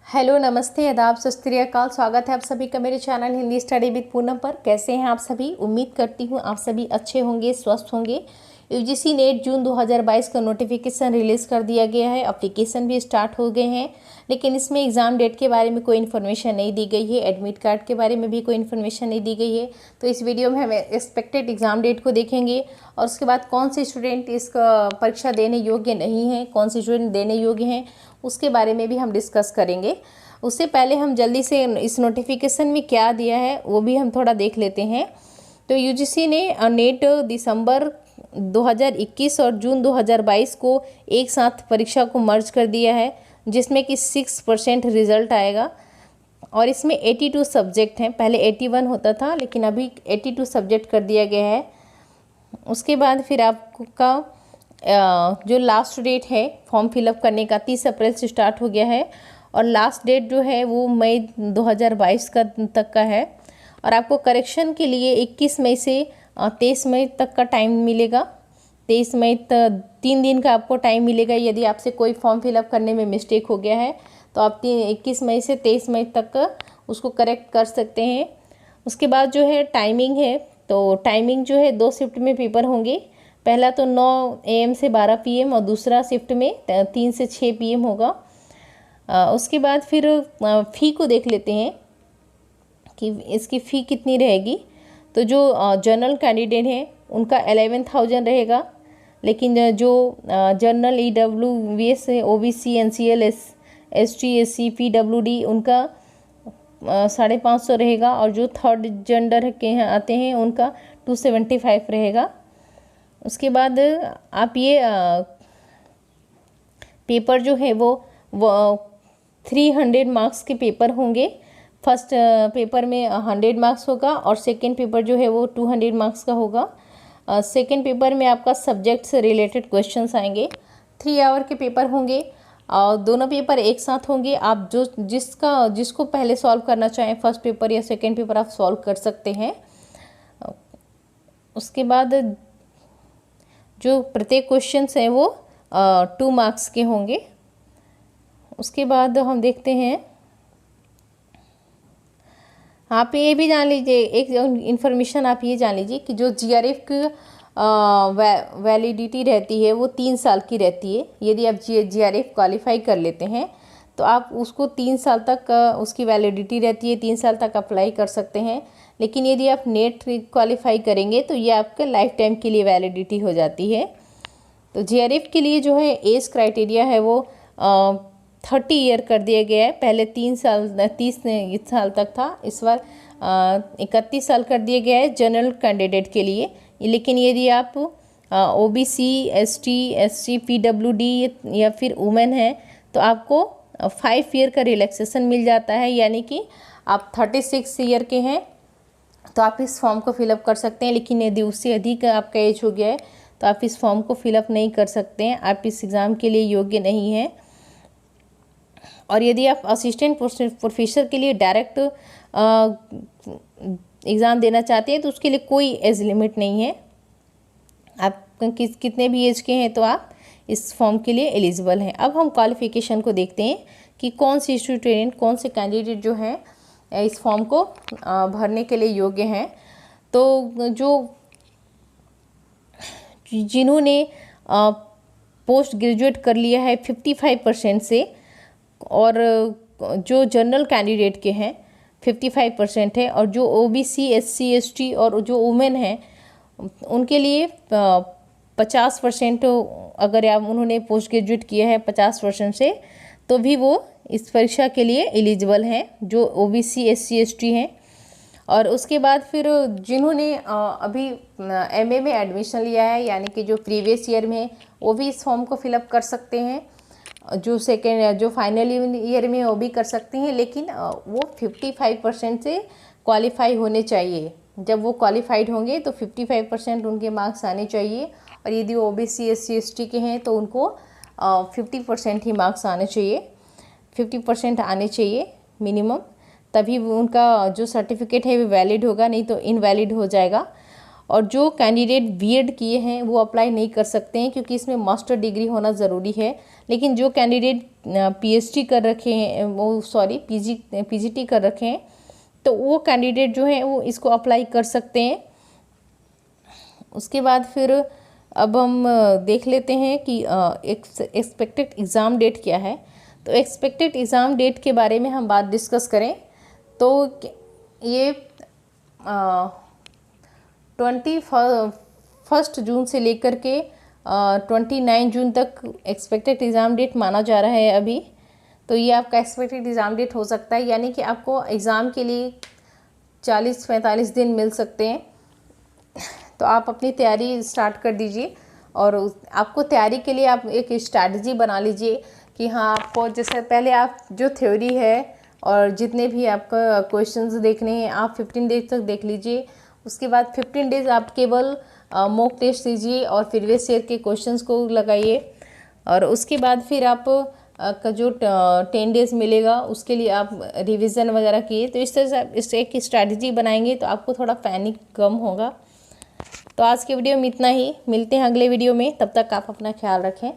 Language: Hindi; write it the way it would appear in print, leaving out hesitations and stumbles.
हेलो, नमस्ते, आदाब, सत श्री अकाल। स्वागत है आप सभी का मेरे channel Hindi study with Poonam पर। कैसे हैं आप सभी? उम्मीद करती हूँ आप सभी अच्छे होंगे, स्वस्थ होंगे। यूजीसी नेट जून 2022 का नोटिफिकेशन रिलीज़ कर दिया गया है। एप्लीकेशन भी स्टार्ट हो गए हैं, लेकिन इसमें एग्ज़ाम डेट के बारे में कोई इन्फॉर्मेशन नहीं दी गई है। एडमिट कार्ड के बारे में भी कोई इन्फॉर्मेशन नहीं दी गई है। तो इस वीडियो में हम एक्सपेक्टेड एग्ज़ाम डेट को देखेंगे और उसके बाद कौन से स्टूडेंट इसका परीक्षा देने योग्य नहीं हैं, कौन से स्टूडेंट देने योग्य हैं, उसके बारे में भी हम डिस्कस करेंगे। उससे पहले हम जल्दी से इस नोटिफिकेशन में क्या दिया है वो भी हम थोड़ा देख लेते हैं। तो यूजीसी ने नेट दिसंबर 2021 और जून 2022 को एक साथ परीक्षा को मर्ज कर दिया है, जिसमें कि 6% रिजल्ट आएगा। और इसमें 82 सब्जेक्ट हैं। पहले 81 होता था, लेकिन अभी 82 सब्जेक्ट कर दिया गया है। उसके बाद फिर आपका जो लास्ट डेट है फॉर्म फिलअप करने का 30 अप्रैल से स्टार्ट हो गया है और लास्ट डेट जो है वो मई 2022 तक का है। और आपको करेक्शन के लिए 21 मई से 23 मई तक का टाइम मिलेगा। 23 मई तक 3 दिन का आपको टाइम मिलेगा। यदि आपसे कोई फॉर्म फिलअप करने में मिस्टेक हो गया है तो आप 21 मई से 23 मई तक उसको करेक्ट कर सकते हैं। उसके बाद जो है टाइमिंग है, तो टाइमिंग जो है 2 शिफ्ट में पेपर होंगे। पहला तो 9 AM से 12 PM और दूसरा शिफ्ट में 3 से 6 PM होगा। उसके बाद फिर फ़ी को देख लेते हैं कि इसकी फ़ी कितनी रहेगी। तो जो जनरल कैंडिडेट हैं उनका 11,000 रहेगा, लेकिन जो जनरल EWS है, OBC NCL ST SC PWD उनका 550 रहेगा। और जो थर्ड जेंडर के यहाँ आते हैं उनका 275 रहेगा। उसके बाद आप ये पेपर जो है वो 300 मार्क्स के पेपर होंगे। फर्स्ट पेपर में 100 मार्क्स होगा और सेकेंड पेपर जो है वो 200 मार्क्स का होगा। सेकेंड पेपर में आपका सब्जेक्ट से रिलेटेड क्वेश्चंस आएंगे। 3 आवर के पेपर होंगे और दोनों पेपर एक साथ होंगे। आप जिसको पहले सॉल्व करना चाहें, फर्स्ट पेपर या सेकेंड पेपर, आप सॉल्व कर सकते हैं। उसके बाद जो प्रत्येक क्वेश्चंस हैं वो 2 मार्क्स के होंगे। उसके बाद हम देखते हैं, आप ये भी जान लीजिए, एक इन्फॉर्मेशन आप ये जान लीजिए कि जो GRF की वैलिडिटी रहती है वो 3 साल की रहती है। यदि आप GRF क्वालिफाई कर लेते हैं तो आप उसको 3 साल तक उसकी वैलिडिटी रहती है, 3 साल तक अप्लाई कर सकते हैं। लेकिन यदि आप नेट क्वालिफाई करेंगे तो ये आपके लाइफ टाइम के लिए वैलिडिटी हो जाती है। तो GRF के लिए जो है एज क्राइटेरिया है वो 30 ईयर कर दिया गया है। पहले 30 साल तक था, इस बार 31 साल कर दिया गया है जनरल कैंडिडेट के लिए। लेकिन यदि आप OBC ST SC PWD या फिर वुमेन हैं तो आपको 5 ईयर का रिलैक्सेशन मिल जाता है। यानी कि आप 36 ईयर के हैं तो आप इस फॉर्म को फिलअप कर सकते हैं। लेकिन यदि उससे अधिक आपका एज हो गया है तो आप इस फॉर्म को फिलअप नहीं कर सकते हैं, आप इस एग्ज़ाम के लिए योग्य नहीं हैं। और यदि आप असिस्टेंट प्रोफेसर के लिए डायरेक्ट एग्ज़ाम देना चाहते हैं तो उसके लिए कोई एज लिमिट नहीं है। आप कितने भी एज के हैं तो आप इस फॉर्म के लिए एलिजिबल हैं। अब हम क्वालिफ़िकेशन को देखते हैं कि कौन से स्टूडेंट, कौन से कैंडिडेट जो हैं इस फॉर्म को भरने के लिए योग्य हैं। तो जिन्होंने पोस्ट ग्रेजुएट कर लिया है 55% से, और जो जनरल कैंडिडेट के हैं 55% है, और जो OBC SC ST और जो वुमेन हैं उनके लिए 50%, अगर आप उन्होंने पोस्ट ग्रेजुएट किया है 50% से तो भी वो इस परीक्षा के लिए एलिजिबल हैं, जो OBC SC ST हैं। और उसके बाद फिर जिन्होंने अभी MA में एडमिशन लिया है, यानी कि जो प्रीवियस ईयर में, वो भी इस फॉर्म को फिलअप कर सकते हैं। जो फाइनल ईयर में वो भी कर सकते हैं, लेकिन वो 55% से क्वालिफाई होने चाहिए। जब वो क्वालिफाइड होंगे तो 55% उनके मार्क्स आने चाहिए। और यदि वो OBC SC ST के हैं तो उनको 50% ही मार्क्स आने चाहिए, 50% आने चाहिए मिनिमम, तभी उनका जो सर्टिफिकेट है वो वैलिड होगा, नहीं तो इनवैलिड हो जाएगा। और जो कैंडिडेट बीएड किए हैं वो अप्लाई नहीं कर सकते हैं क्योंकि इसमें मास्टर डिग्री होना ज़रूरी है। लेकिन जो कैंडिडेट पीएचडी कर रखे हैं, वो पीजीटी कर रखे हैं, तो वो कैंडिडेट जो हैं वो इसको अप्लाई कर सकते हैं। उसके बाद फिर अब हम देख लेते हैं कि एक्सपेक्टेड एग्ज़ाम डेट क्या है। तो एक्सपेक्टेड एग्ज़ाम डेट के बारे में हम बात डिस्कस करें तो ये 21 जून से लेकर के 29 जून तक एक्सपेक्टेड एग्ज़ाम डेट माना जा रहा है अभी। तो ये आपका एक्सपेक्टेड एग्ज़ाम डेट हो सकता है, यानी कि आपको एग्ज़ाम के लिए 40-45 दिन मिल सकते हैं। तो आप अपनी तैयारी स्टार्ट कर दीजिए और आपको तैयारी के लिए आप एक स्ट्रैटेजी बना लीजिए कि हाँ, आपको जैसे पहले आप जो थ्योरी है और जितने भी आपका क्वेश्चंस देखने हैं आप 15 डेज तक देख लीजिए। उसके बाद 15 डेज आप केवल मॉक टेस्ट दीजिए और प्रीवियस ईयर के क्वेश्चंस को लगाइए। और उसके बाद फिर आप का जो 10 डेज मिलेगा उसके लिए आप रिवीजन वगैरह किए। तो इस तरह से आप इस एक स्ट्रैटेजी बनाएंगे तो आपको थोड़ा पैनिक कम होगा। तो आज के वीडियो में इतना ही, मिलते हैं अगले वीडियो में, तब तक आप अपना ख्याल रखें।